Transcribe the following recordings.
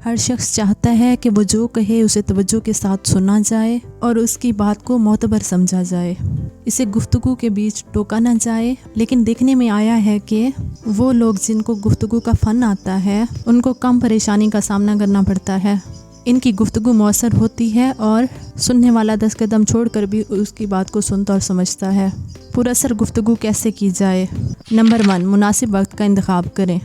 ہر شخص چاہتا ہے کہ وہ جو کہے اسے توجہ کے ساتھ سنا جائے اور اس کی بات کو معتبر سمجھا جائے، اسے گفتگو کے بیچ ٹوکا نہ جائے۔ لیکن دیکھنے میں آیا ہے کہ وہ لوگ جن کو گفتگو کا فن آتا ہے ان کو کم پریشانی کا سامنا کرنا پڑتا ہے۔ ان کی گفتگو مؤثر ہوتی ہے اور سننے والا 10 قدم چھوڑ کر بھی اس کی بات کو سنتا اور سمجھتا ہے۔ پراثر گفتگو کیسے کی جائے؟ نمبر 1، مناسب وقت کا انتخاب کریں۔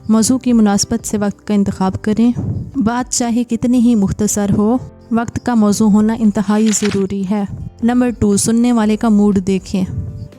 موضوع کی مناسبت سے وقت کا انتخاب کریں۔ بات چاہے کتنی ہی مختصر ہو، وقت کا موضوع ہونا انتہائی ضروری ہے۔ نمبر 2، سننے والے کا موڈ دیکھیں۔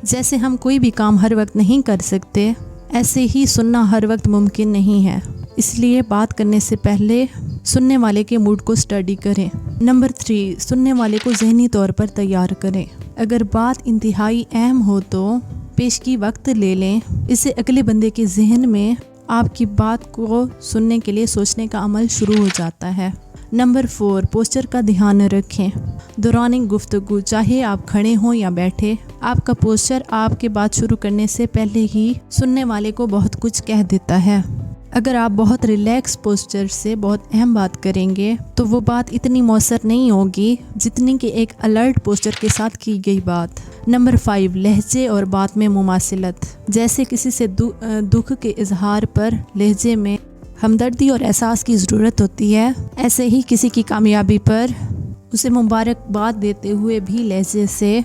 جیسے ہم کوئی بھی کام ہر وقت نہیں کر سکتے، ایسے ہی سننا ہر وقت ممکن نہیں ہے، اس لیے بات کرنے سے پہلے سننے والے کے موڈ کو اسٹڈی کریں۔ نمبر 3، سننے والے کو ذہنی طور پر تیار کریں۔ اگر بات انتہائی اہم ہو تو پیشگی وقت لے لیں، اس سے اگلے بندے کے ذہن میں آپ کی بات کو سننے کے لیے سوچنے کا عمل شروع ہو جاتا ہے۔ نمبر 4، پوسچر کا دھیان رکھیں۔ دوران گفتگو چاہے آپ کھڑے ہوں یا بیٹھے، آپ کا پوسچر آپ کے بات شروع کرنے سے پہلے ہی سننے والے کو بہت کچھ کہہ دیتا ہے۔ اگر آپ بہت ریلیکس پوسچر سے بہت اہم بات کریں گے تو وہ بات اتنی مؤثر نہیں ہوگی جتنی کہ ایک الرٹ پوسچر کے ساتھ کی گئی بات۔ نمبر 5، لہجے اور بات میں مماثلت۔ جیسے کسی سے دکھ کے اظہار پر لہجے میں ہمدردی اور احساس کی ضرورت ہوتی ہے، ایسے ہی کسی کی کامیابی پر اسے مبارکباد دیتے ہوئے بھی لہجے سے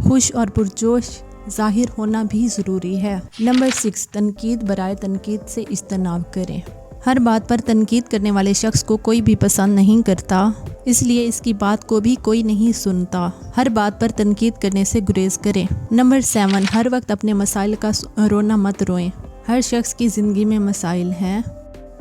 خوش اور پرجوش ظاہر ہونا بھی ضروری ہے۔ نمبر 6، تنقید برائے تنقید سے اجتناب کریں۔ ہر بات پر تنقید کرنے والے شخص کو کوئی بھی پسند نہیں کرتا، اس لیے اس کی بات کو بھی کوئی نہیں سنتا۔ ہر بات پر تنقید کرنے سے گریز کریں۔ نمبر 7، ہر وقت اپنے مسائل کا رونا مت روئیں۔ ہر شخص کی زندگی میں مسائل ہیں،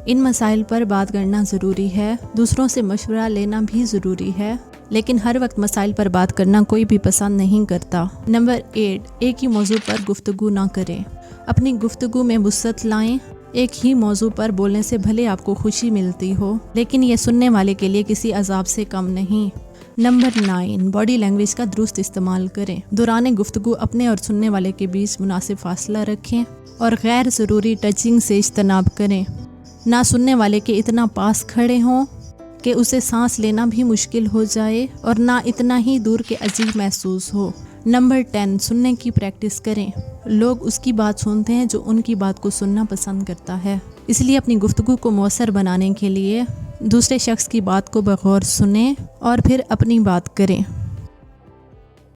ان مسائل پر بات کرنا ضروری ہے، دوسروں سے مشورہ لینا بھی ضروری ہے، لیکن ہر وقت مسائل پر بات کرنا کوئی بھی پسند نہیں کرتا۔ نمبر 8، ایک ہی موضوع پر گفتگو نہ کریں۔ اپنی گفتگو میں وسعت لائیں۔ ایک ہی موضوع پر بولنے سے بھلے آپ کو خوشی ملتی ہو، لیکن یہ سننے والے کے لیے کسی عذاب سے کم نہیں۔ نمبر 9، باڈی لینگویج کا درست استعمال کریں۔ دوران گفتگو اپنے اور سننے والے کے بیچ مناسب فاصلہ رکھیں اور غیر ضروری ٹچنگ سے اجتناب کریں۔ نہ سننے والے کے اتنا پاس کھڑے ہوں کہ اسے سانس لینا بھی مشکل ہو جائے اور نہ اتنا ہی دور کے عجیب محسوس ہو۔ نمبر 10، سننے کی پریکٹس کریں۔ لوگ اس کی بات سنتے ہیں جو ان کی بات کو سننا پسند کرتا ہے، اس لیے اپنی گفتگو کو مؤثر بنانے کے لیے دوسرے شخص کی بات کو بغور سنیں اور پھر اپنی بات کریں۔